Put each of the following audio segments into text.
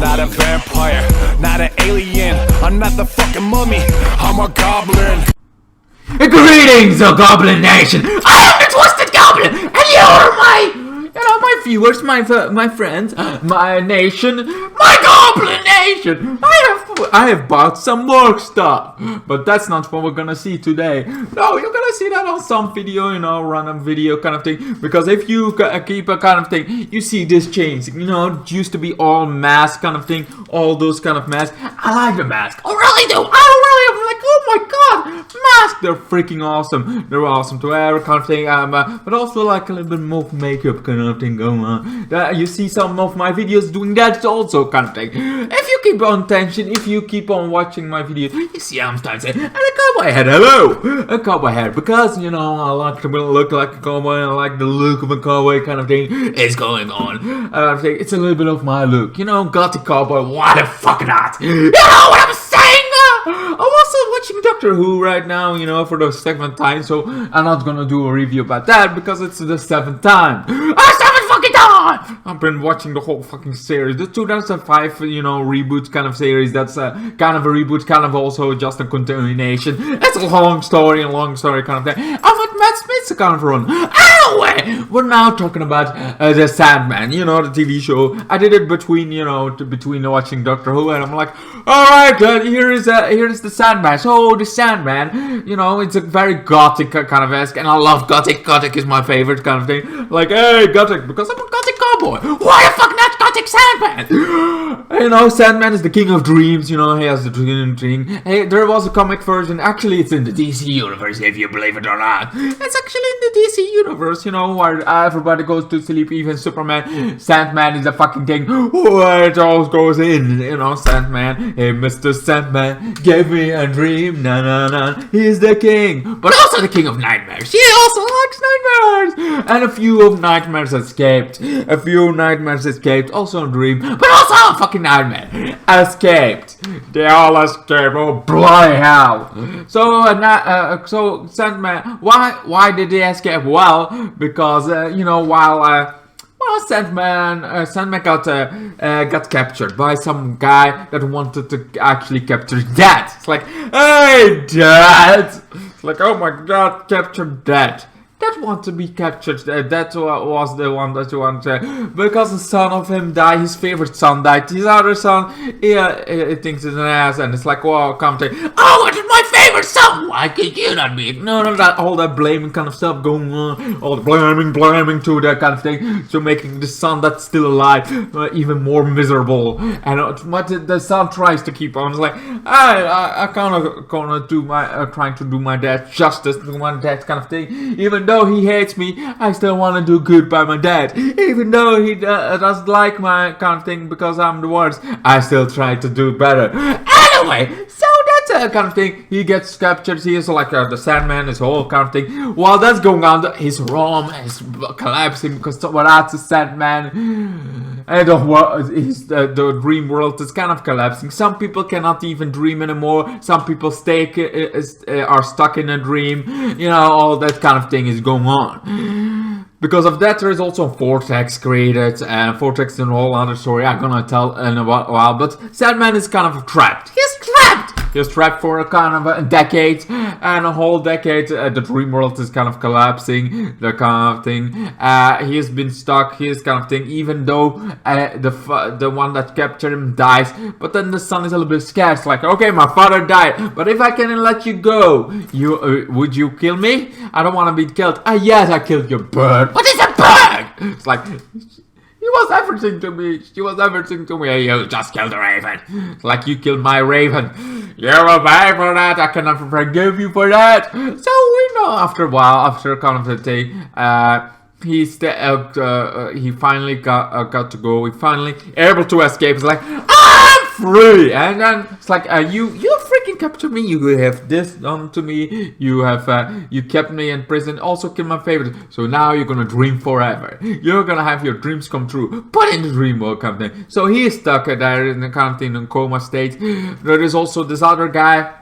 not a vampire, not an alien. I'm not the fucking mummy, I'm a goblin. Greetings, O Goblin Nation! I am the Twisted Goblin, and you are my viewers, my friends, my nation, my Goblin Nation! I have bought some more stuff, but that's not what we're gonna see today. No, you're gonna see that on some video, random video kind of thing, because if you keep a kind of thing, you see this change, it used to be all mask kind of thing, all those kind of masks. I like the mask, I really do, I'm like, oh my god, masks, they're freaking awesome, they're awesome to wear kind of thing, but also like a little bit more makeup kind of thing going on. You see some of my videos doing that also kind of thing. If you keep on attention, if you keep on watching my videos, you see I'm starting to say, and a cowboy hat, hello, a cowboy hat, because I like to look like a cowboy, I like the look of a cowboy kind of thing is going on. It's a little bit of my look, gothic cowboy, why the fuck not? You know what I'm saying? I'm also watching Doctor Who right now, for the 7th time, so I'm not gonna do a review about that because it's the 7th time. Fucking time! I've been watching the whole fucking series, the 2005, reboot kind of series. That's kind of a reboot, kind of also just a continuation. It's a long story kind of thing. Of what Matt Smith's kind of run. Anyway, we're now talking about the Sandman, the TV show. I did it between, between watching Doctor Who, and I'm like, alright, here is the Sandman. So the Sandman, it's a very gothic kind of esque, and I love gothic. Gothic is my favorite kind of thing. Like, hey, gothic, because I'm a gothic cowboy. Why the fuck not gothic Sandman? Sandman is the king of dreams. He has the dream thing. Hey, there was a comic version. Actually, it's in the DC universe, if you believe it or not. It's actually in the DC universe, where everybody goes to sleep, even Superman. Sandman is a fucking thing where it all goes in. Sandman. Hey, Mr. Sandman, give me a dream. Na. He's the king, but also the king of nightmares. He also likes nightmares, and a few of nightmares escaped. Also a dream, but also a fucking nightmare escaped. They all escaped. Oh bloody hell! So Sandman, why did they escape? Well, because Sandman got captured by some guy that wanted to actually capture Dad. It's like, hey, Dad! It's like, oh my god, capture Dad. That want to be captured. That was the one that you want because the son of him died. His favorite son died. His other son, he thinks it's an ass, and it's like, wow, come take. Oh, it's my favorite son. Why could you not be? No, that all that blaming kind of stuff going on. All the blaming to that kind of thing. So making the son that's still alive even more miserable. And what the son tries to keep on. It's like, I kind of gonna do my trying to do my dad justice, do my dad kind of thing. Even though he hates me, I still want to do good by my dad. Even though he doesn't like my kind of thing because I'm the worst, I still try to do better. Anyway, so that's a kind of thing. He gets captured. He is like the Sandman, his whole kind of thing. While that's going on, his realm is collapsing because that's the Sandman. And the dream world is kind of collapsing. Some people cannot even dream anymore. Some people are stuck in a dream. All that kind of thing is going on. Because of that, there is also a vortex created, and vortex is a whole other story I'm gonna tell in a while. But Sandman is kind of trapped. He's trapped for a kind of a decade, and a whole decade. The dream world is kind of collapsing. The kind of thing. He has been stuck. His kind of thing. Even though the one that captured him dies, but then the son is a little bit scared. It's like, okay, my father died, but if I can let you go, would you kill me? I don't want to be killed. Yes, I killed your bird. What is a bird? It's like, he was everything to me. She was everything to me. You just killed a raven. It's like you killed my raven. You're a bad for that. I cannot forgive you for that. So after a while, after kind of the thing, he finally got to go. He finally able to escape. It's like, I'm free. And then it's like, you freaking captured me. You have this done to me. You have you kept me in prison. Also killed my favorite. So now you're gonna dream forever. You're gonna have your dreams come true. But in the dream world kind of thing. So he is stuck there in the kind of thing in coma state. There is also this other guy.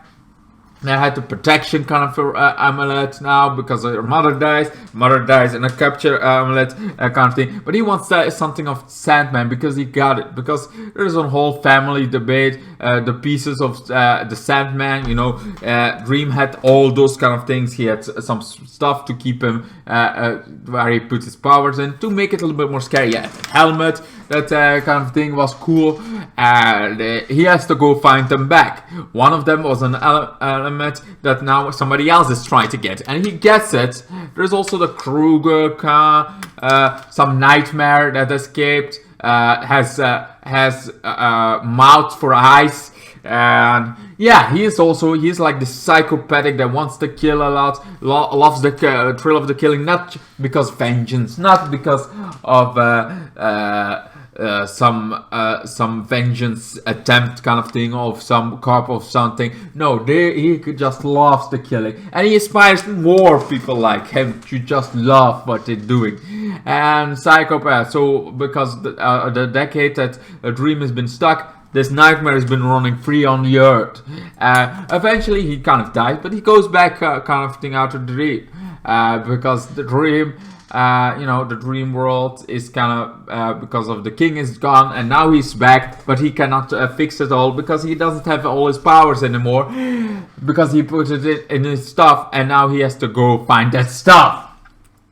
They had the protection kind of amulet now because her mother dies in a capture amulet kind of thing. But he wants something of Sandman because he got it. Because there's a whole family debate, the pieces of the Sandman, you know, Dream had all those kind of things. He had some stuff to keep him, where he puts his powers in, to make it a little bit more scary. Yeah, helmet, that kind of thing was cool. And he has to go find them back. One of them was an element that now somebody else is trying to get, and he gets it. There's also the Kruger car, some nightmare that escaped, has mouth for eyes, and yeah, he's like the psychopathic that wants to kill a lot, loves the thrill of the killing, not because vengeance, not because of some vengeance attempt kind of thing, of some cop of something. No, he just loves the killing, and he inspires more people like him to just love what they're doing. And psychopath. So because the decade that a Dream has been stuck, this nightmare has been running free on the earth. Eventually he kind of dies, but he goes back kind of thing out of the Dream, because the Dream, you know, the dream world is kind of because of the king is gone, and now he's back, but he cannot fix it all because he doesn't have all his powers anymore, because he put it in his stuff, and now he has to go find that stuff.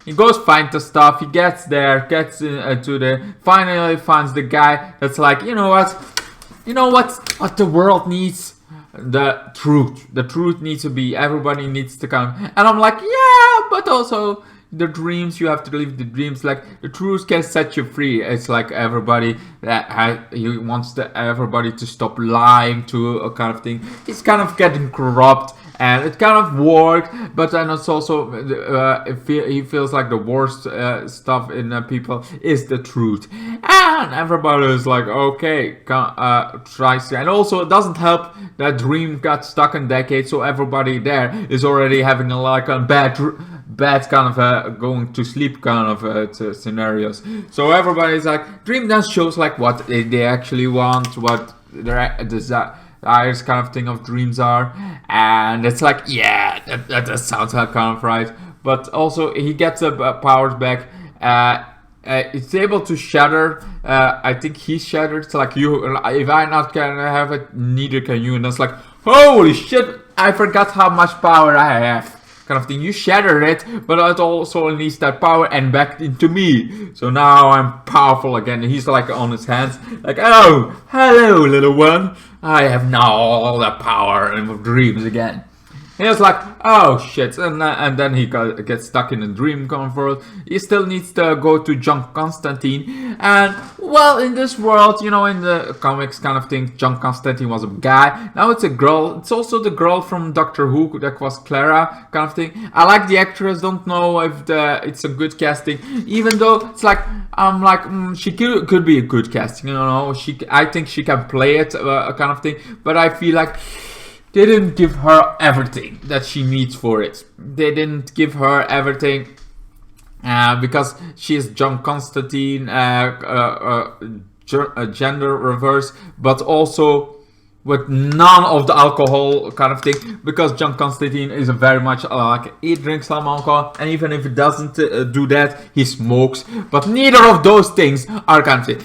He goes find the stuff, he gets there, finally finds the guy that's like, you know what the world needs? The truth. The truth needs to be, everybody needs to come. And I'm like, yeah, but also the dreams, you have to live the dreams. Like, the truth can set you free. It's like everybody he wants everybody to stop lying to a kind of thing. It's kind of getting corrupt, and it kind of worked, but then it's also he feels like the worst stuff in people is the truth, and everybody is like, okay, tries to. And also it doesn't help that Dream got stuck in decades, so everybody there is already having a bad kind of going to sleep kind of scenarios. So everybody's like, Dream then shows like what they actually want, what their desires kind of thing of dreams are, and it's like, yeah, that sounds like kind of right. But also he gets the powers back. It's able to shatter. I think he's shattered. It's like, if I not can have it, neither can you. And it's like, holy shit, I forgot how much power I have. Kind of thing. You shattered it, but it also needs that power and back into me. So now I'm powerful again. And he's like on his hands, like, oh, hello, little one. I have now all the power of dreams again. And it's like, oh shit, and then he gets stuck in a dream comfort. He still needs to go to John Constantine, and well, in this world, you know, in the comics kind of thing, John Constantine was a guy. Now it's a girl. It's also the girl from Doctor Who that was Clara kind of thing. I like the actress. Don't know if it's a good casting, even though it's like, I'm like, she could be a good casting. You know, I think she can play it kind of thing, but I feel like they didn't give her everything that she needs for it. They didn't give her everything because she is John Constantine, gender reverse, but also with none of the alcohol kind of thing, because John Constantine is a very much like, he drinks some alcohol, and even if he doesn't do that, he smokes. But neither of those things are kind of thing.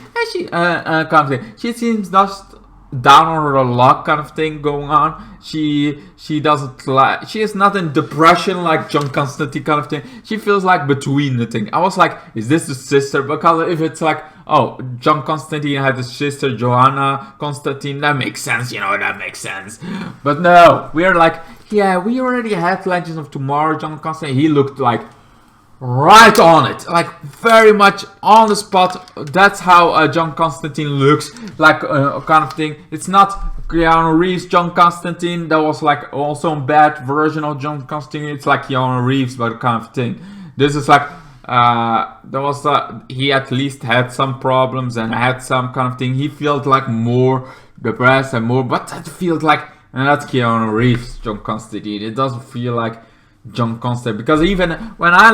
And she seems just down on her luck kind of thing going on. She doesn't like, she is not in depression like John Constantine kind of thing. She feels like between the thing. I was like, is this the sister? Because if it's like, oh, John Constantine had a sister, Joanna Constantine, that makes sense, you know, that makes sense. But no, we're like, yeah, we already had Legends of Tomorrow, John Constantine. He looked like right on it, like very much on the spot. That's how John Constantine looks like, kind of thing. It's not Keanu Reeves John Constantine. That was like also a bad version of John Constantine. It's like Keanu Reeves, but kind of thing. This is like there was he at least had some problems and had some kind of thing. He felt like more depressed and more, but that feels like, and that's Keanu Reeves John Constantine. It doesn't feel like John Constantine, because even when I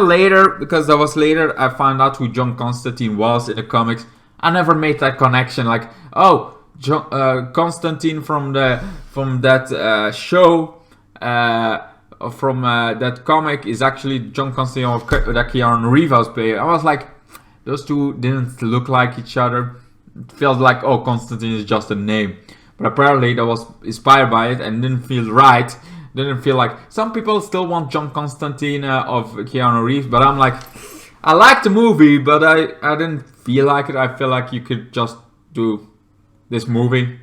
found out who John Constantine was in the comics, I never made that connection. Like, oh, Constantine from that show, from that comic is actually John Constantine or that Keanu Reeves played. I was like, those two didn't look like each other. It felt like, oh, Constantine is just a name. But apparently that was inspired by it and didn't feel right. Didn't feel like... Some people still want John Constantine of Keanu Reeves, but I'm like, I like the movie, but I didn't feel like it. I feel like you could just do this movie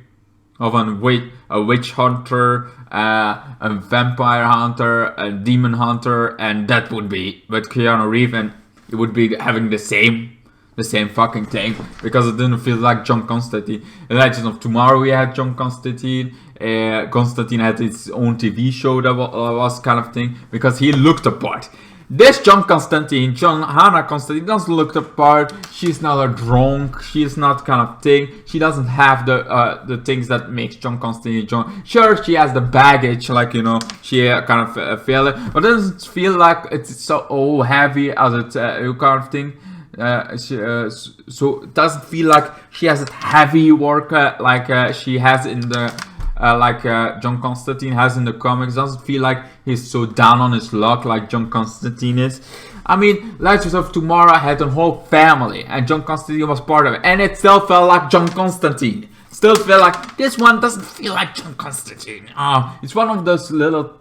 of a witch hunter, a vampire hunter, a demon hunter, and that would be with Keanu Reeves, and it would be having the same fucking thing, because it didn't feel like John Constantine. In Legends of Tomorrow we had John Constantine. Constantine had its own TV show that was kind of thing, because he looked the part. This John Constantine, Hannah Constantine, doesn't look the part. She's not a drunk. She's not kind of thing. She doesn't have the things that makes John Constantine John. Sure, she has the baggage, like, you know, she kind of feel it, but it doesn't feel like it's so heavy as it kind of thing. So it doesn't feel like she has a heavy work like she has in the John Constantine has in the comics. It doesn't feel like he's so down on his luck like John Constantine is. I mean, Legends of Tomorrow had a whole family, and John Constantine was part of it, and it still felt like John Constantine. Still feel like this one doesn't feel like John Constantine. It's one of those little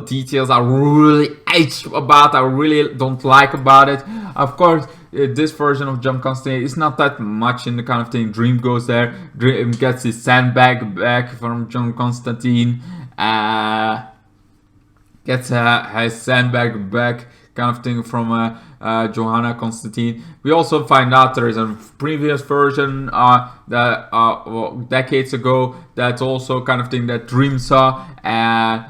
details I really hate about, I really don't like about it. Of course, this version of John Constantine is not that much in the kind of thing. Dream goes there, Dream gets his sandbag back from John Constantine, gets his sandbag back kind of thing from Johanna Constantine. We also find out there is a previous version that decades ago that's also kind of thing that Dream saw, and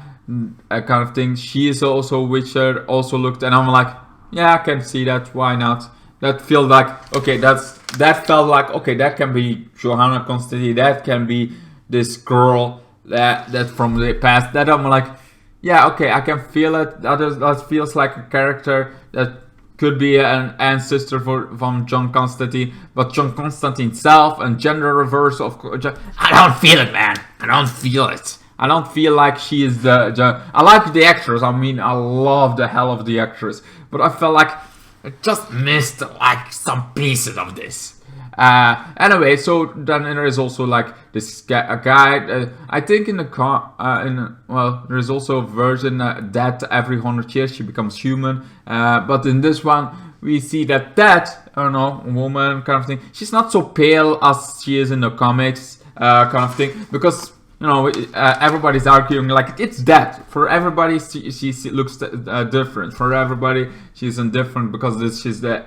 kind of thing. She is also Witcher, also looked, and I'm like, yeah, I can see that. Why not? That felt like, okay, that felt like, okay, that can be Johanna Constantine. That can be this girl that from the past. That I'm like, yeah, okay, I can feel it. That feels like a character that could be an ancestor from John Constantine, but John Constantine himself and gender reverse of I don't feel it, man. I don't feel it. I don't feel like she is the I like the actress. I mean, I love the hell of the actress, but I felt like I just missed like some pieces of this. Anyway, so then there is also like this guy. I think in the there is also a version that every 100 years she becomes human. But in this one, we see that I don't know, woman kind of thing. She's not so pale as she is in the comics, kind of thing, because you know everybody's arguing like it's that. For everybody, she looks different. For everybody, she's indifferent because she's the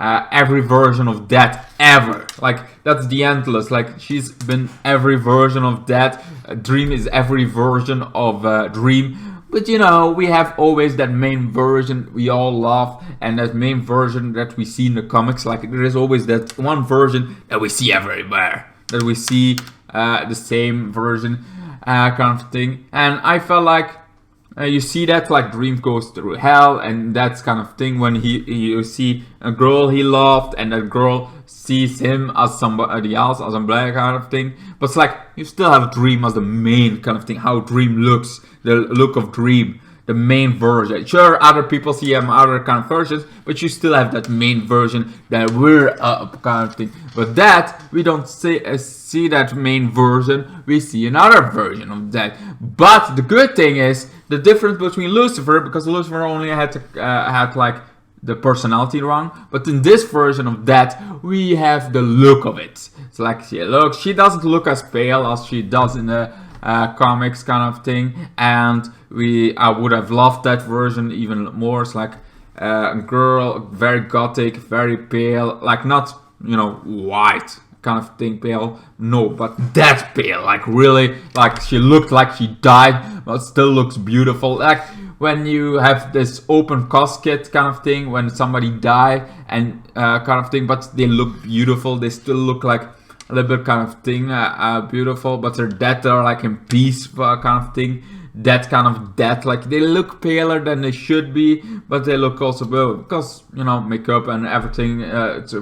every version of that ever. Like that's the endless. Like she's been every version of that. Dream is every version of Dream. But you know, we have always that main version we all love, and that main version that we see in the comics. Like there is always that one version that we see everywhere. That we see the same version kind of thing. And I felt like you see that like Dream goes through hell, and that's kind of thing when you see a girl he loved, and that girl sees him as somebody else, as a black kind of thing. But it's like you still have Dream as the main kind of thing. How Dream looks, the look of Dream, the main version. Sure, other people see him other kind of versions, but you still have that main version that we're kind of thing. But that we don't see that main version. We see another version of that. But the good thing is the difference between Lucifer, because Lucifer only had like the personality wrong, but in this version of that we have the look of it. It's like she doesn't look as pale as she does in the comics kind of thing, and I would have loved that version even more. It's like a girl, very gothic, very pale, like not, you know, white kind of thing pale, no, but that pale, like really, like she looked like she died, but still looks beautiful. Like when you have this open casket kind of thing, when somebody died and kind of thing, but they look beautiful, they still look like a little bit kind of thing beautiful, but they're dead, they're like in peace kind of thing. That kind of death, like they look paler than they should be, but they look also well because, you know, makeup and everything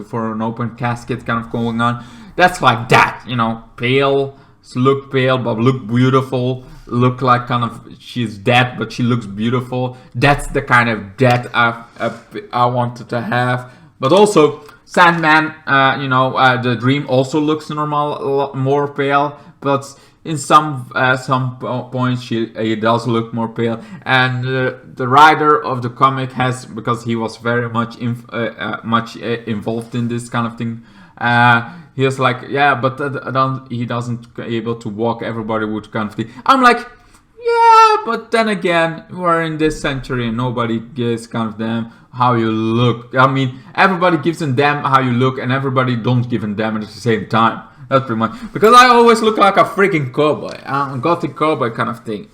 for an open casket kind of going on. That's like that, you know, pale, look pale but look beautiful, look like kind of she's dead but she looks beautiful. That's the kind of death I wanted to have. But also Sandman, the Dream also looks normal, a lot more pale, but in some points he does look more pale. And the writer of the comic has, because he was very much involved in this kind of thing, he was like, yeah, but he doesn't able to walk. Everybody would kind of thing. I'm like, yeah, but then again, we're in this century and nobody gives kind of damn how you look. I mean, everybody gives a damn how you look, and everybody don't give a damn at the same time. That's pretty much, because I always look like a freaking cowboy, a gothic cowboy kind of thing.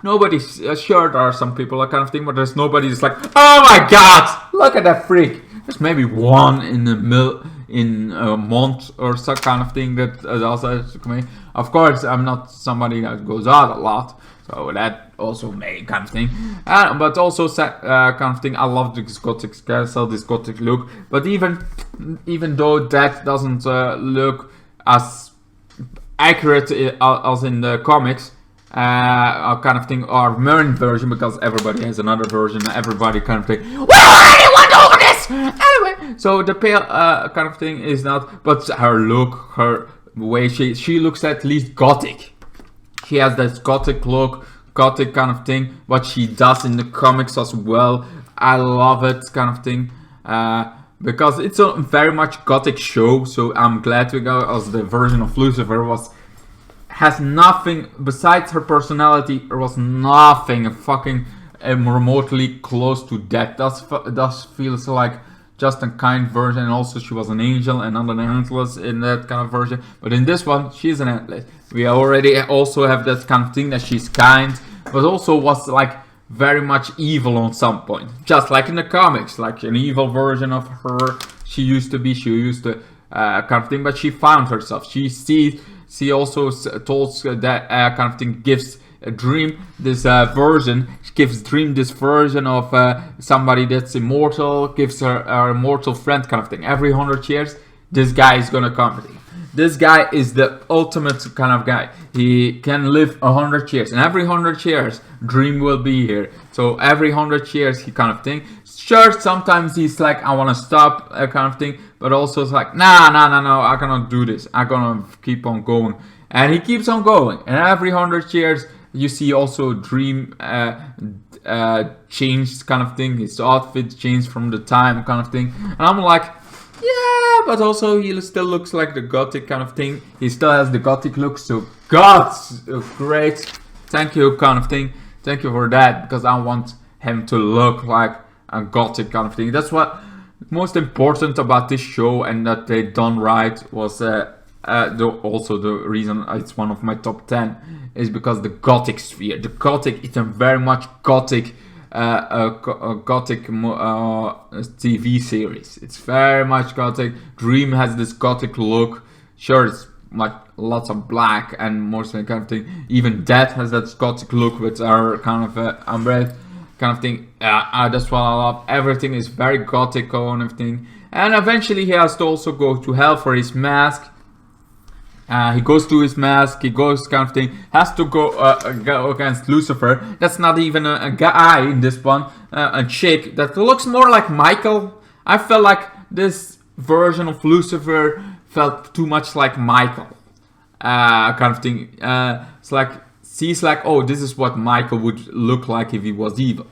Nobody's sure there are some people that kind of thing, but there's nobody that's like, oh my god, look at that freak. There's maybe one in a month or some kind of thing that also to me. Of course, I'm not somebody that goes out a lot, so that also may kind of thing. But also kind of thing, I love this gothic castle, this gothic look. But even though that doesn't look as accurate as in the comics, kind of thing, or Merlin version, because everybody has another version, everybody kind of thing, we already went over this! Anyway, so the pale kind of thing is not, but her look, her way she looks at least gothic. She has this gothic look, gothic kind of thing, what she does in the comics as well. I love it kind of thing, because it's a very much gothic show, so I'm glad we got, as the version of Lucifer has nothing besides her personality. There was nothing fucking remotely close to that. That feels like just a kind version, and also she was an angel and not an antlers in that kind of version. But in this one, she's an antler. We already also have that kind of thing that she's kind, but also was like very much evil on some point, just like in the comics, like an evil version of her. She used to kind of thing, but she found herself. She also told that kind of thing, gives a Dream this version. She gives Dream this version of somebody that's immortal, gives her an immortal friend kind of thing. Every 100 years, this guy is gonna come. This guy is the ultimate kind of guy. He can live 100 years, and every 100 years, Dream will be here. So every 100 years, he kind of thing. Sure, sometimes he's like, I want to stop, kind of thing, but also it's like, no, I cannot do this. I'm gonna keep on going, and he keeps on going. And every 100 years, you see also Dream changed kind of thing. His outfit changed from the time kind of thing, and I'm like, yeah, but also he still looks like the gothic kind of thing. He still has the gothic look, so God, great. Thank you kind of thing. Thank you for that, because I want him to look like a gothic kind of thing. That's what most important about this show, and that they done right was also the reason it's one of my top 10 is because the gothic sphere. The gothic, it's a very much gothic gothic TV series. It's very much gothic. Dream has this gothic look. Sure, it's like lots of black and mostly kind of thing. Even Death has that gothic look with our kind of umbrella kind of thing. That's what I love. Everything is very gothic and everything. And eventually he has to also go to hell for his mask. He goes to his mask, he goes kind of thing, has to go against Lucifer. That's not even a guy in this one, a chick that looks more like Michael. I felt like this version of Lucifer felt too much like Michael, kind of thing. It's like, she's like, oh, this is what Michael would look like if he was evil.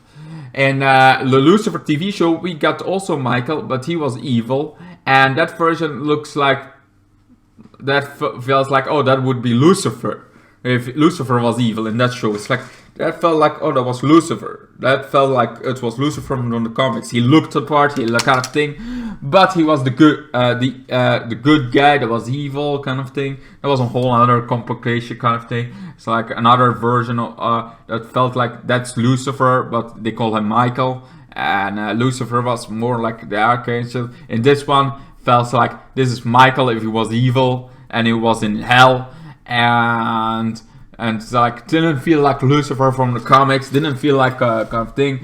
And the Lucifer TV show, we got also Michael, but he was evil. And that version looks like, that feels like, oh, that would be Lucifer if Lucifer was evil in that show. It's like, that felt like, oh, that was Lucifer. That felt like it was Lucifer from the comics. He looked the part, he kind of thing, but he was the good guy that was evil kind of thing. That was a whole other complication kind of thing. It's like another version of that felt like that's Lucifer, but they call him Michael. And Lucifer was more like the archangel. In this one, felt like this is Michael if he was evil and he was in hell, and it's like didn't feel like Lucifer from the comics, didn't feel like a kind of thing.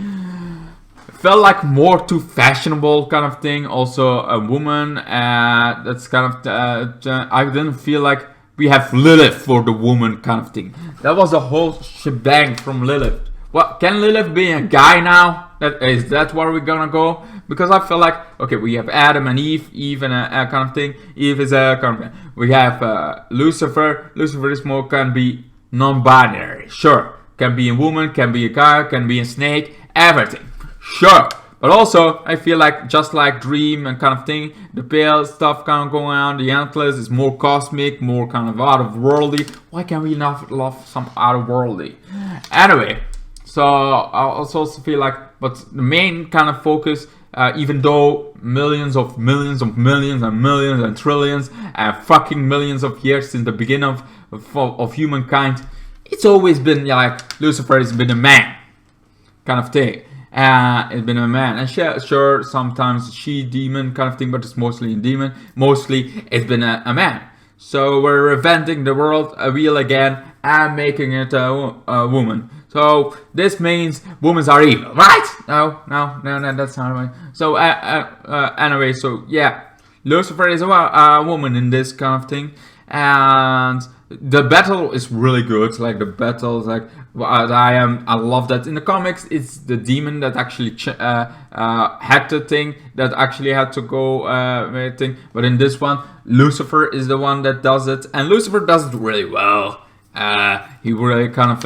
Felt like more too fashionable kind of thing. Also a woman, that's kind of I didn't feel like we have Lilith for the woman kind of thing. That was a whole shebang from Lilith. What, can Lilith be a guy now? That where we're gonna go? Because I feel like, okay, we have Adam and Eve and a kind of thing. Eve is a kind of, we have Lucifer. Lucifer is more, can be non-binary. Sure, can be a woman, can be a guy, can be a snake, everything. Sure. But also, I feel like, just like Dream and kind of thing, the pale stuff kind of going on, the Antlers is more cosmic, more kind of out-of-worldly. Why can't we not love some out-of-worldly? Anyway, so I also feel like, but the main kind of focus, even though millions and trillions and fucking millions of years since the beginning of humankind, it's always been like Lucifer has been a man kind of thing. It's been a man, and sure, sometimes she-demon kind of thing, but it's mostly a demon. Mostly, it's been a man. So we're reinventing the world wheel again and making it a woman. So this means women are evil, right? No, that's not right. So anyway, so yeah, Lucifer is a woman in this kind of thing, and the battle is really good. Like the battle is like, I love that in the comics. It's the demon that actually had the thing that actually had to go thing. But in this one, Lucifer is the one that does it, and Lucifer does it really well. He really kind of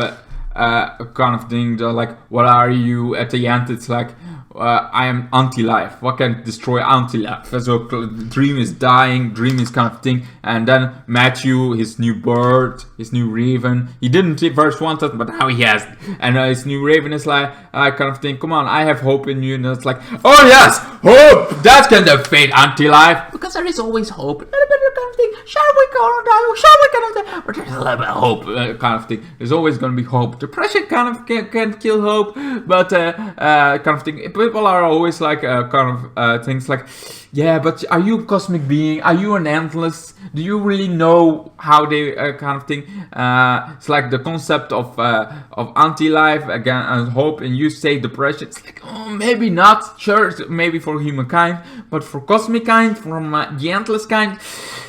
thing. Like, what are you at the end? It's like, I am anti-life. What can destroy anti-life? So Dream is dying. Dream is kind of thing. And then Matthew, his new bird, his new raven. He didn't first want it, but now he has. And his new raven is like, kind of thing. Come on, I have hope in you. And it's like, oh yes, hope. That can defeat anti-life. Because there is always hope. A little bit of kind of thing. Shall we go and die? Shall we kind of die? But there's a little bit of hope kind of thing. There's always going to be hope. Depression kind of can't kill hope. But kind of thing. People are always like kind of things like, yeah, but are you a cosmic being? Are you an endless? Do you really know how they kind of thing? It's like the concept of anti-life again and hope, and you say depression. It's like, oh, maybe not. Sure, maybe for humankind, but for cosmic kind, from the endless kind,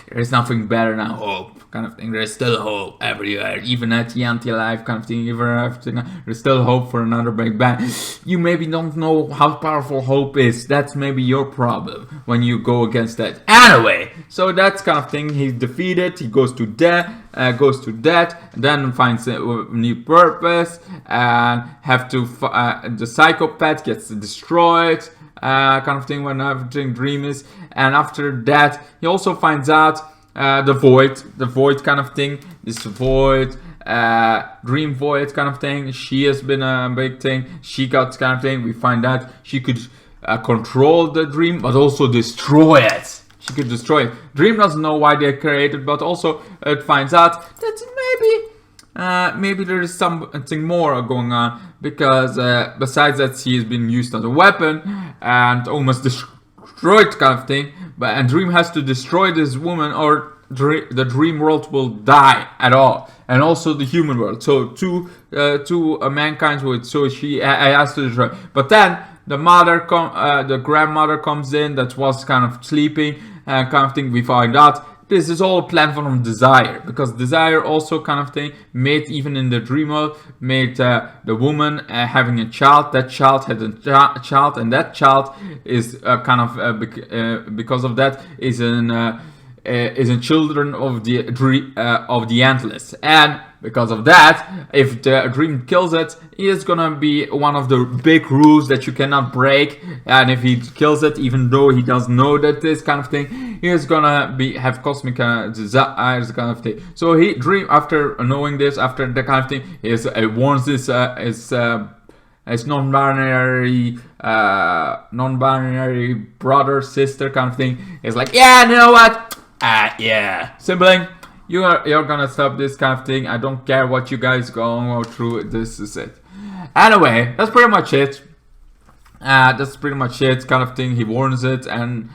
there is nothing better than hope. Kind of thing. There's still hope everywhere, even at the anti-life kind of thing. Even after, there's still hope for another Big Bang. You maybe don't know how powerful hope is. That's maybe your problem when you go against that. Anyway, so that's kind of thing. He's defeated. He goes to death. Then finds a new purpose, and have to. The psychopath gets destroyed. Kind of thing when everything Dream is, and after that, he also finds out. The void kind of thing, this void, Dream void kind of thing. She has been a big thing. She got kind of thing. We find out she could control the Dream, but also destroy it. She could destroy it. Dream doesn't know why they created, but also it finds out that maybe there is something more going on, because besides that, she has been used as a weapon and almost destroyed kind of thing. And Dream has to destroy this woman, or the Dream world will die at all, and also the human world. So two mankind would. So she has to destroy. But then the the grandmother comes in that was kind of sleeping, kind of thing. We find out this is all a plan from Desire, because Desire also kind of thing made, even in the dream world, made the woman having a child. That child had a child, and that child is kind of because of that is in children of the Endless, and because of that, if the Dream kills it, he is gonna be one of the big rules that you cannot break. And if he kills it, even though he doesn't know that this kind of thing, he is gonna have cosmic desires kind of thing. So Dream, after knowing this, after the kind of thing, he warns this his non-binary brother, sister kind of thing. Is like, yeah, you know what? Yeah, sibling. You're gonna stop this kind of thing. I don't care what you guys go through. This is it. Anyway, that's pretty much it. Kind of thing. He warns it, and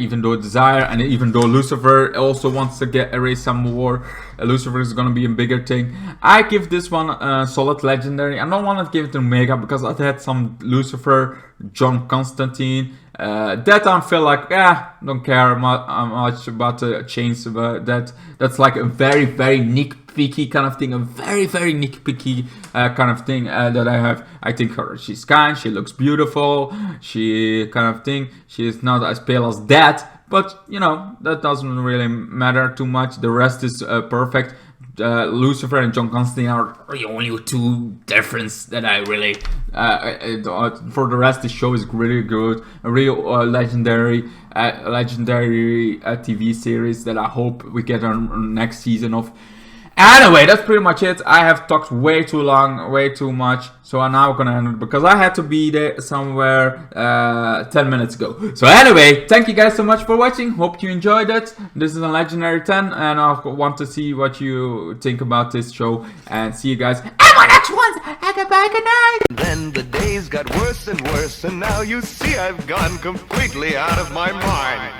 even though Desire, and even though Lucifer also wants to erase some war, Lucifer is gonna be a bigger thing. I give this one a solid legendary. I don't want to give it to Mega, because I had some Lucifer, John Constantine, That I feel like, don't care much about the chains, but that's like a very, very nitpicky kind of thing, a very, very nitpicky kind of thing that I have. I think she's kind, she looks beautiful, she kind of thing, she's not as pale as that, but you know, that doesn't really matter too much. The rest is perfect. Lucifer and John Constantine are the only two difference that I really for the rest the show is really good, a real legendary TV series that I hope we get on next season of. Anyway, that's pretty much it. I have talked way too long, way too much, so I'm now gonna end it because I had to be there somewhere 10 minutes ago. So anyway, thank you guys so much for watching. Hope you enjoyed it. This is a Legendary 10, and I want to see what you think about this show. And see you guys in my next one. Goodbye, good night. Then the days got worse and worse, and now you see I've gone completely out of my mind.